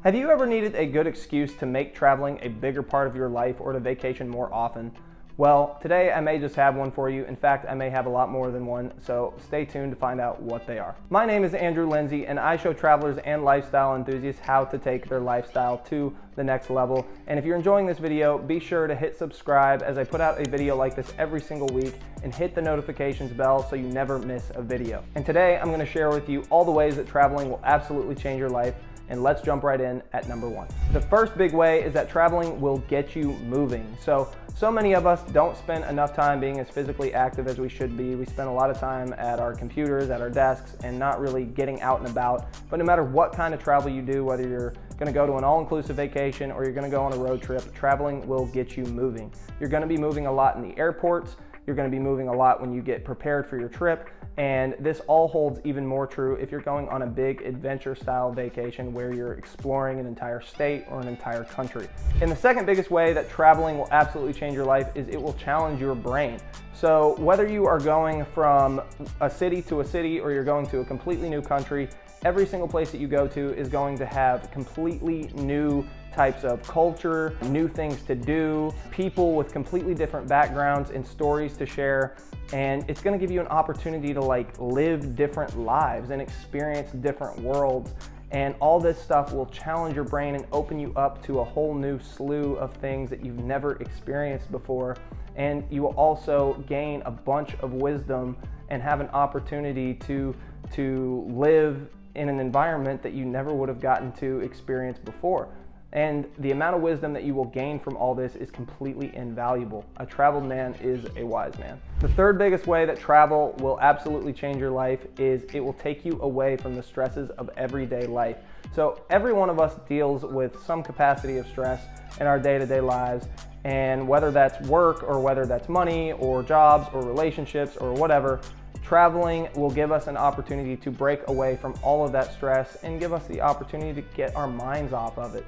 Have you ever needed a good excuse to make traveling a bigger part of your life or to vacation more often? Well, today I may just have one for you. In fact, I may have a lot more than one, so stay tuned to find out what they are. My name is Andrew Lindsay, and I show travelers and lifestyle enthusiasts how to take their lifestyle to the next level. And if you're enjoying this video, be sure to hit subscribe as I put out a video like this every single week, and hit the notifications bell so you never miss a video. And today I'm going to share with you all the ways that traveling will absolutely change your life. And let's jump right in at number one. The first big way is that traveling will get you moving. So many of us don't spend enough time being as physically active as we should be. We spend a lot of time at our computers, at our desks, and not really getting out and about. But no matter what kind of travel you do, whether you're going to go to an all-inclusive vacation or you're going to go on a road trip, traveling will get you moving. You're going to be moving a lot in the airports. You're going to be moving a lot when you get prepared for your trip. And this all holds even more true if you're going on a big adventure style vacation where you're exploring an entire state or an entire country. And the second biggest way that traveling will absolutely change your life is it will challenge your brain. So whether you are going from a city to a city or you're going to a completely new country, every single place that you go to is going to have completely new types of culture, new things to do, people with completely different backgrounds and stories to share. And it's going to give you an opportunity to live different lives and experience different worlds. And all this stuff will challenge your brain and open you up to a whole new slew of things that you've never experienced before. And you will also gain a bunch of wisdom and have an opportunity to live in an environment that you never would have gotten to experience before. And the amount of wisdom that you will gain from all this is completely invaluable. A traveled man is a wise man. The third biggest way that travel will absolutely change your life is it will take you away from the stresses of everyday life. So every one of us deals with some capacity of stress in our day-to-day lives. And whether that's work or whether that's money or jobs or relationships or whatever, traveling will give us an opportunity to break away from all of that stress and give us the opportunity to get our minds off of it.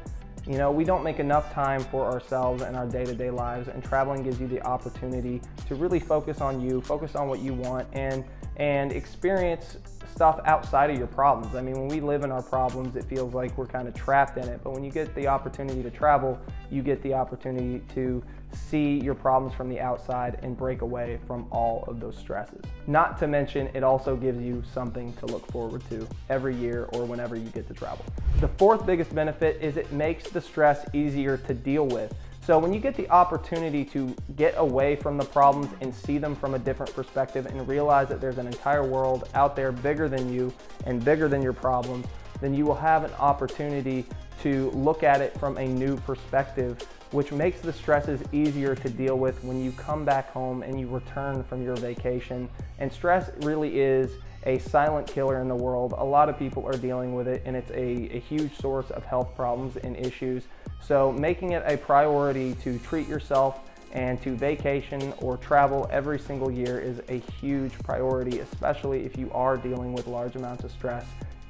You know, we don't make enough time for ourselves in our day-to-day lives, and traveling gives you the opportunity to really focus on you, focus on what you want, and experience stuff outside of your problems. I mean, when we live in our problems, it feels like we're kind of trapped in it, but when you get the opportunity to travel, you get the opportunity to see your problems from the outside and break away from all of those stresses. Not to mention, it also gives you something to look forward to every year or whenever you get to travel. The fourth biggest benefit is it makes the stress easier to deal with. So when you get the opportunity to get away from the problems and see them from a different perspective and realize that there's an entire world out there bigger than you and bigger than your problems, then you will have an opportunity to look at it from a new perspective, which makes the stresses easier to deal with when you come back home and you return from your vacation. And stress really is a silent killer in the world. A lot of people are dealing with it, and it's a huge source of health problems and issues. So making it a priority to treat yourself and to vacation or travel every single year is a huge priority, especially if you are dealing with large amounts of stress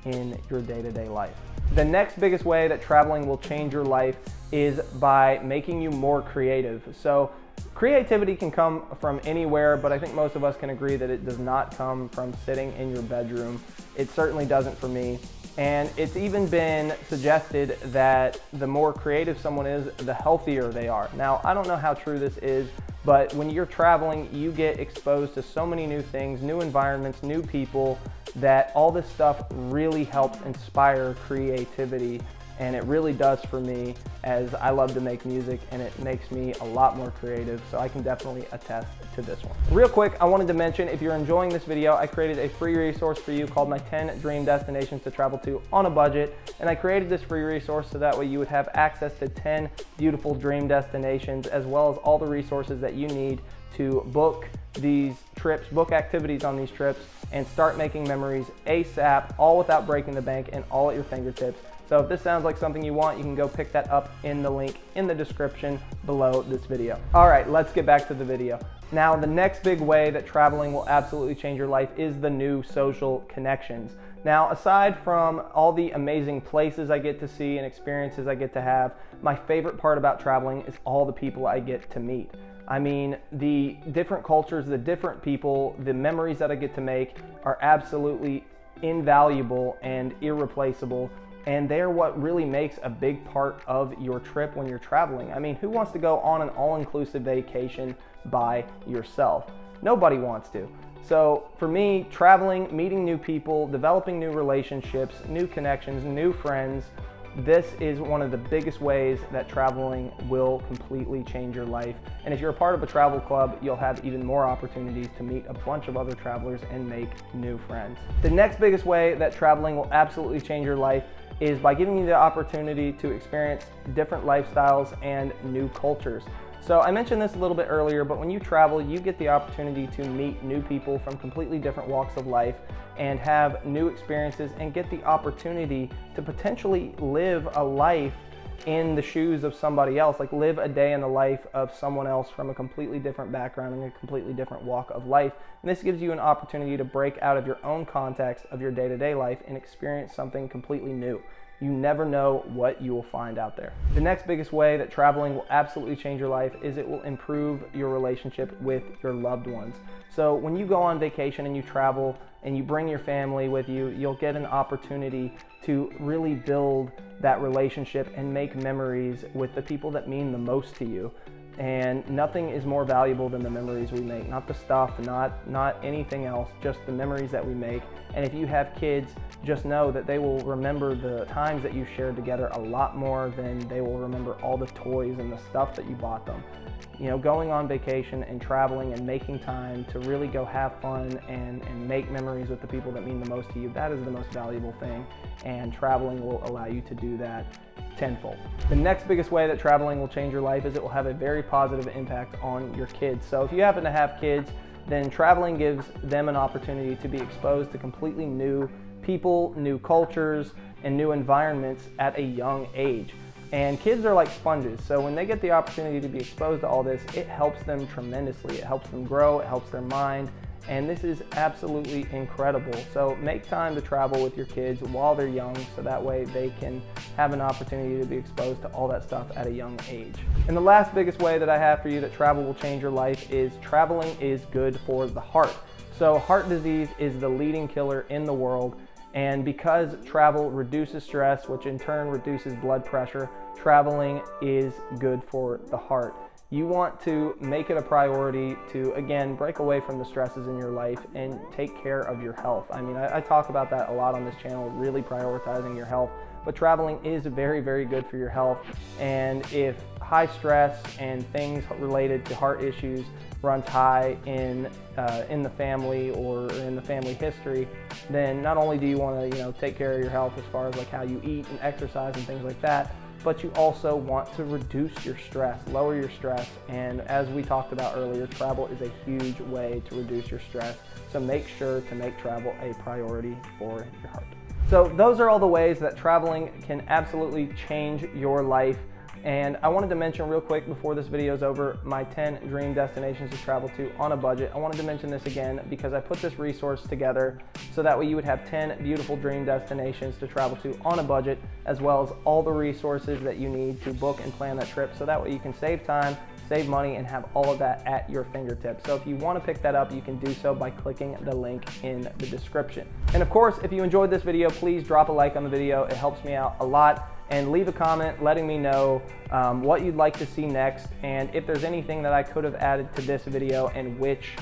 in your day-to-day life. The next biggest way that traveling will change your life is by making you more creative. So creativity can come from anywhere, but I think most of us can agree that it does not come from sitting in your bedroom. It certainly doesn't for me. And it's even been suggested that the more creative someone is, the healthier they are. Now, I don't know how true this is, but when you're traveling, you get exposed to so many new things, new environments, new people, that all this stuff really helps inspire creativity. And it really does for me, as I love to make music, and it makes me a lot more creative, so I can definitely attest to this one. Real quick, I wanted to mention, if you're enjoying this video, I created a free resource for you called My 10 Dream Destinations to Travel to on a Budget. And I created this free resource so that way you would have access to 10 beautiful dream destinations, as well as all the resources that you need to book these trips, book activities on these trips, and start making memories ASAP, all without breaking the bank and all at your fingertips. So if this sounds like something you want, you can go pick that up in the link in the description below this video. All right, let's get back to the video. Now, the next big way that traveling will absolutely change your life is the new social connections. Now, aside from all the amazing places I get to see and experiences I get to have, my favorite part about traveling is all the people I get to meet. I mean, the different cultures, the different people, the memories that I get to make are absolutely invaluable and irreplaceable. and they're what really makes a big part of your trip when you're traveling. I mean, who wants to go on an all-inclusive vacation by yourself? Nobody wants to. So for me, traveling, meeting new people, developing new relationships, new connections, new friends, this is one of the biggest ways that traveling will completely change your life. And if you're a part of a travel club, you'll have even more opportunities to meet a bunch of other travelers and make new friends. The next biggest way that traveling will absolutely change your life is by giving you the opportunity to experience different lifestyles and new cultures. So I mentioned this a little bit earlier, but when you travel, you get the opportunity to meet new people from completely different walks of life and have new experiences and get the opportunity to potentially live a life in the shoes of somebody else, like live a day in the life of someone else from a completely different background and a completely different walk of life. And this gives you an opportunity to break out of your own context of your day-to-day life and experience something completely new. You never know what you will find out there. The next biggest way that traveling will absolutely change your life is it will improve your relationship with your loved ones. So when you go on vacation and you travel and you bring your family with you, you'll get an opportunity to really build that relationship and make memories with the people that mean the most to you. And nothing is more valuable than the memories we make, not the stuff, not anything else, just the memories that we make. And if you have kids, just know that they will remember the times that you shared together a lot more than they will remember all the toys and the stuff that you bought them. You know, going on vacation and traveling and making time to really go have fun and make memories with the people that mean the most to you, that is the most valuable thing. And traveling will allow you to do that tenfold. The next biggest way that traveling will change your life is it will have a very positive impact on your kids. So if you happen to have kids, then traveling gives them an opportunity to be exposed to completely new people, new cultures, and new environments at a young age. And kids are like sponges, so when they get the opportunity to be exposed to all this, it helps them tremendously. It helps them grow, it helps their mind, and this is absolutely incredible. So make time to travel with your kids while they're young, so that way they can have an opportunity to be exposed to all that stuff at a young age. And the last biggest way that I have for you that travel will change your life is traveling is good for the heart. So heart disease is the leading killer in the world. And because travel reduces stress, which in turn reduces blood pressure, traveling is good for the heart. You want to make it a priority to, again, break away from the stresses in your life and take care of your health. I mean, I talk about that a lot on this channel, really prioritizing your health, but traveling is very, very good for your health. And if high stress and things related to heart issues runs high in the family or in the family history, then not only do you want to take care of your health as far as like how you eat and exercise and things like that, but you also want to reduce your stress, lower your stress. And as we talked about earlier, travel is a huge way to reduce your stress. So make sure to make travel a priority for your heart. So those are all the ways that traveling can absolutely change your life. And I wanted to mention real quick before this video is over, my 10 dream destinations to travel to on a budget. I wanted to mention this again because I put this resource together so that way you would have 10 beautiful dream destinations to travel to on a budget, as well as all the resources that you need to book and plan that trip, so that way you can save time, save money, and have all of that at your fingertips. So if you want to pick that up, you can do so by clicking the link in the description. And of course, if you enjoyed this video, please drop a like on the video. It helps me out a lot. And leave a comment letting me know what you'd like to see next, and if there's anything that I could have added to this video and which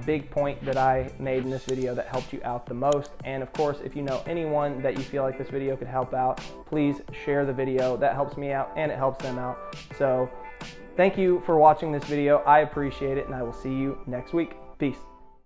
big point that I made in this video that helped you out the most. And of course, if you know anyone that you feel like this video could help out, please share the video. That helps me out and it helps them out. So thank you for watching this video. I appreciate it, and I will see you next week. Peace.